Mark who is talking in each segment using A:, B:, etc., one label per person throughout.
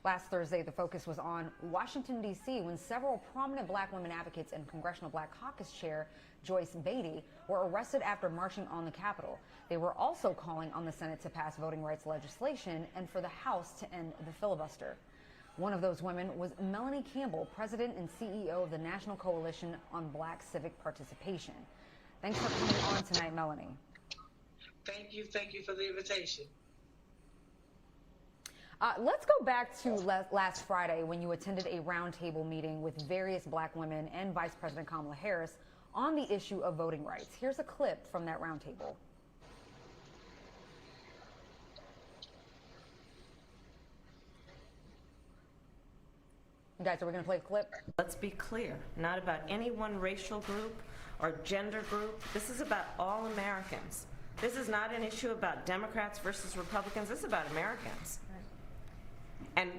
A: Last Thursday, the focus was on Washington, D.C., when several prominent black women advocates and Congressional Black Caucus Chair Joyce Beatty were arrested after marching on the Capitol. They were also calling on the Senate to pass voting rights legislation and for the House to end the filibuster. One of those women was Melanie Campbell, president and CEO of the National Coalition on Black Civic Participation. Thanks for coming on tonight, Melanie.
B: Thank you for the invitation.
A: Let's go back to last Friday when you attended a roundtable meeting with various black women and Vice President Kamala Harris on the issue of voting rights. Here's a clip from that roundtable. Guys, are we going to play the clip?
C: Let's be clear, not about any one racial group or gender group. This is about all Americans. This is not an issue about Democrats versus Republicans. This is about Americans. And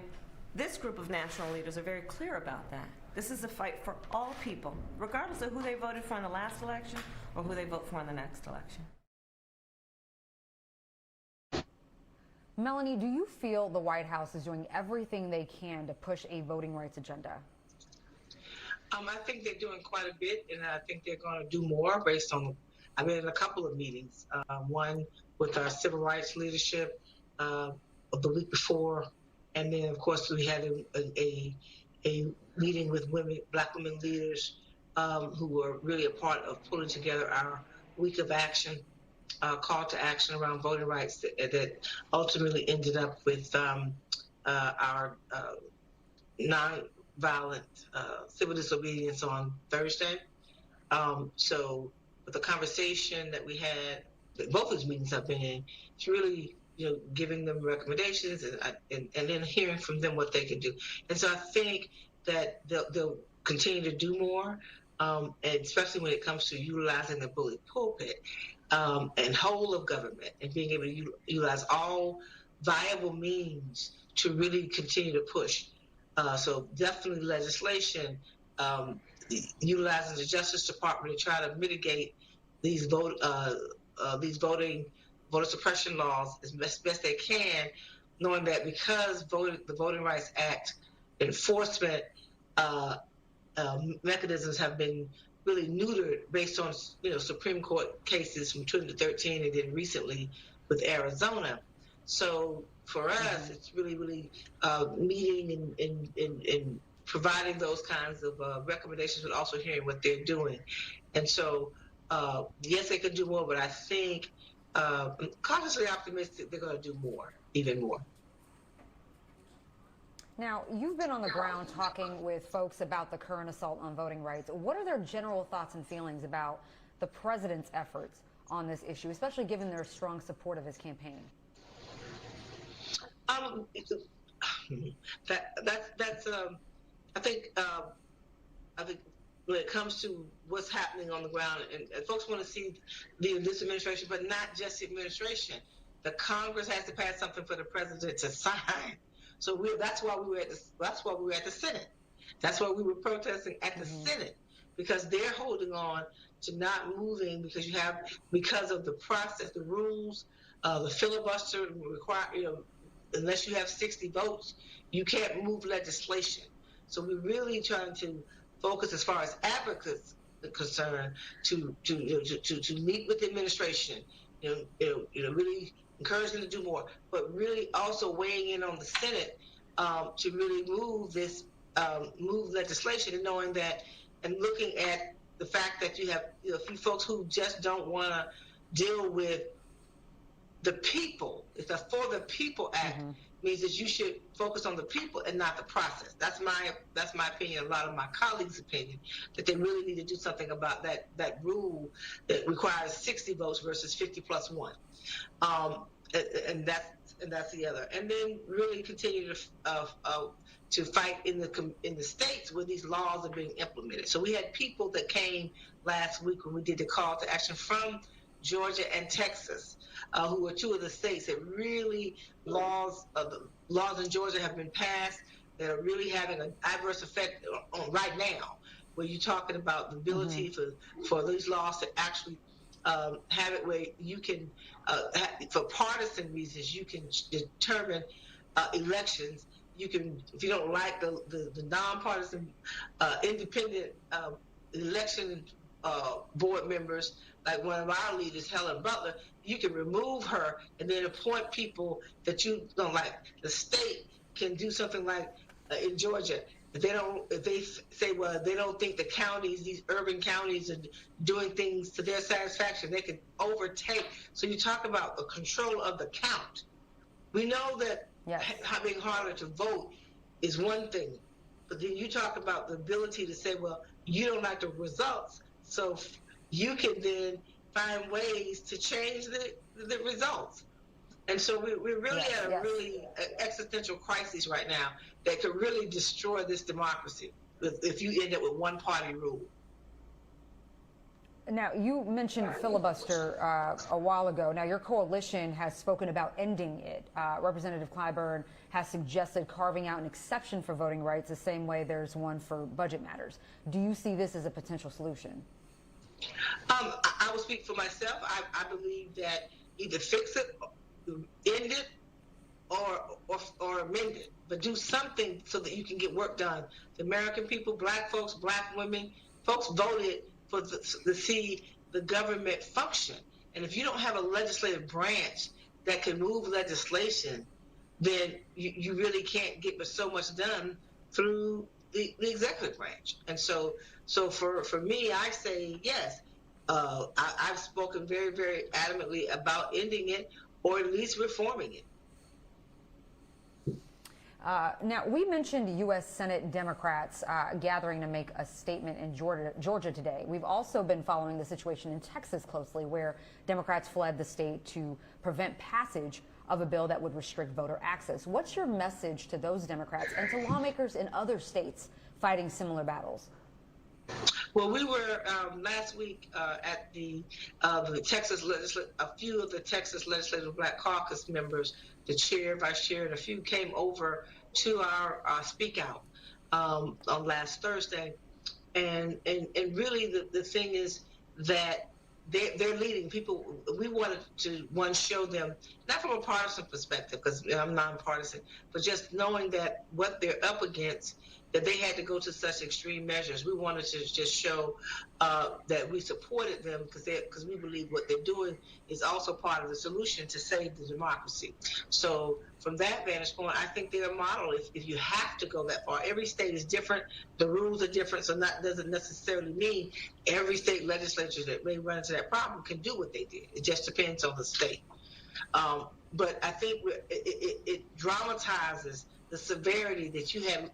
C: this group of national leaders are very clear about that. This is a fight for all people, regardless of who they voted for in the last election or who they vote for in the next election.
A: Melanie, do you feel the White House is doing everything they can to push a voting rights agenda?
B: I think they're doing quite a bit, and I think they're going to do more based on, I've been in a couple of meetings, one with our civil rights leadership of the week before, and then, of course, we had a meeting with black women leaders who were really a part of pulling together our week of action, call to action around voting rights that ultimately ended up with our nonviolent civil disobedience on Thursday. So the conversation that we had, that both those meetings I've been in, it's really giving them recommendations and then hearing from them what they can do. And so I think that they'll continue to do more, and especially when it comes to utilizing the bully pulpit and whole of government and being able to utilize all viable means to really continue to push. So definitely legislation, utilizing the Justice Department to try to mitigate these voter suppression laws as best they can, knowing that because the Voting Rights Act enforcement mechanisms have been really neutered based on Supreme Court cases from 2013 and then recently with Arizona. So for us, it's really meeting and providing those kinds of recommendations, but also hearing what they're doing. And so, yes, they could do more, but I think I'm cautiously optimistic they're going to do more, even more.
A: Now, you've been on the ground talking with folks about the current assault on voting rights. What are their general thoughts and feelings about the president's efforts on this issue, especially given their strong support of his campaign?
B: I think when it comes to what's happening on the ground, and folks want to see this administration, but not just the administration. The Congress has to pass something for the president to sign. So that's why we were at the Senate. That's why we were protesting at the Senate, because they're holding on to not moving because of the process, the rules, the filibuster require, unless you have 60 votes, you can't move legislation. So we're really trying to focus, as far as advocates are concerned, to meet with the administration, really encourage them to do more, but really also weighing in on the Senate to really move legislation, and knowing that, and looking at the fact that you have a few folks who just don't want to deal with the people. It's a For the People Act. Means that you should focus on the people and not the process. That's my opinion, a lot of my colleagues' opinion, that they really need to do something about that rule that requires 60 votes versus 50 plus 1. And that's the other. And then really continue to fight in the states where these laws are being implemented. So we had people that came last week when we did the call to action from Georgia and Texas, who were two of the states that really laws in Georgia have been passed that are really having an adverse effect on right now, where you're talking about the ability for these laws to actually have it where you can, for partisan reasons, you can determine elections you can, if you don't like the nonpartisan, independent election board members, like one of our leaders, Helen Butler, you can remove her and then appoint people that you don't like. The state can do something like in Georgia. If they say, well, they don't think the counties, these urban counties, are doing things to their satisfaction, they can overtake. So you talk about the control of the count. We know that being harder to vote is one thing, but then you talk about the ability to say, well, you don't like the results, so you can then find ways to change the results. And so we're really at a really existential crisis right now that could really destroy this democracy if you end up with one party rule.
A: Now, you mentioned filibuster a while ago. Now, your coalition has spoken about ending it. Representative Clyburn has suggested carving out an exception for voting rights the same way there's one for budget matters. Do you see this as a potential solution?
B: I will speak for myself. I believe that either fix it, end it, or amend it, but do something so that you can get work done. The American people, black folks, black women, folks voted to see the government function. And if you don't have a legislative branch that can move legislation, then you really can't get so much done through the executive branch. And so for me, I say yes. I've spoken very, very adamantly about ending it or at least reforming it.
A: Now, we mentioned U.S. Senate Democrats gathering to make a statement in Georgia today. We've also been following the situation in Texas closely, where Democrats fled the state to prevent passage of a bill that would restrict voter access. What's your message to those Democrats and to lawmakers in other states fighting similar battles?
B: Well, we were last week at the Texas a few of the Texas Legislative Black Caucus members, the chair, vice chair, and a few came over to our speak out on last Thursday, and really the thing is that they're leading people. We wanted to show them, not from a partisan perspective, because I'm nonpartisan, but just knowing that what they're up against, that they had to go to such extreme measures. We wanted to just show that we supported them because we believe what they're doing is also part of the solution to save the democracy. So from that vantage point, I think they're a model. If you have to go that far, every state is different. The rules are different, so that doesn't necessarily mean every state legislature that may run into that problem can do what they did. It just depends on the state. But I think it dramatizes the severity that you have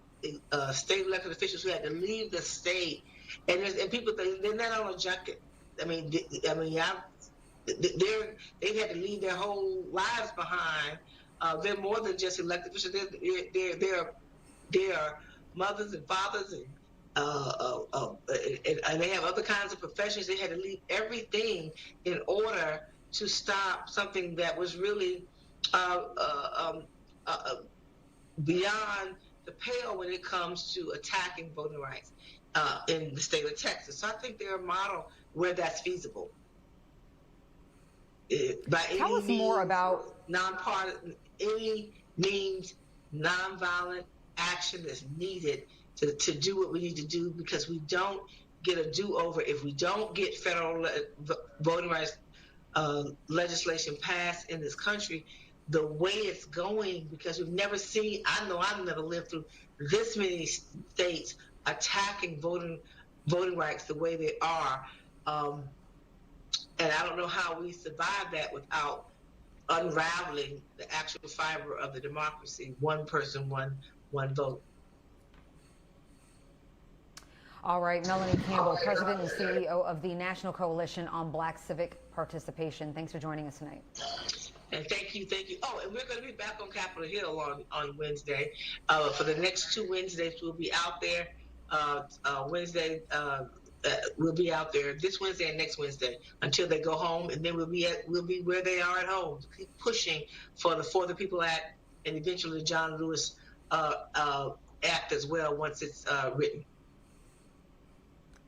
B: state elected officials who had to leave the state, and people they're not on a junket. They've had to leave their whole lives behind. They're more than just elected officials. They're mothers and fathers, and they have other kinds of professions. They had to leave everything in order to stop something that was really beyond the pale when it comes to attacking voting rights in the state of Texas. So I think they're a model where that's feasible.
A: Tell us more about
B: nonpartisan, any means, nonviolent action that's needed to do what we need to do, because we don't get a do-over if we don't get federal voting rights legislation passed in this country the way it's going, because we've never seen, I know I've never lived through this many states attacking voting rights the way they are. And I don't know how we survive that without unraveling the actual fiber of the democracy, one person, one vote.
A: All right, Melanie Campbell, President and CEO of the National Coalition on Black Civic Participation. Thanks for joining us tonight.
B: And thank you. Oh, and we're going to be back on Capitol Hill on Wednesday. For the next 2 Wednesdays, we'll be out there. Wednesday, we'll be out there this Wednesday and next Wednesday until they go home, and then we'll be where they are at home, keep pushing for the People Act and eventually the John Lewis Act as well once it's written.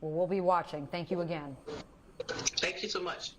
A: Well, we'll be watching. Thank you again.
B: Thank you so much.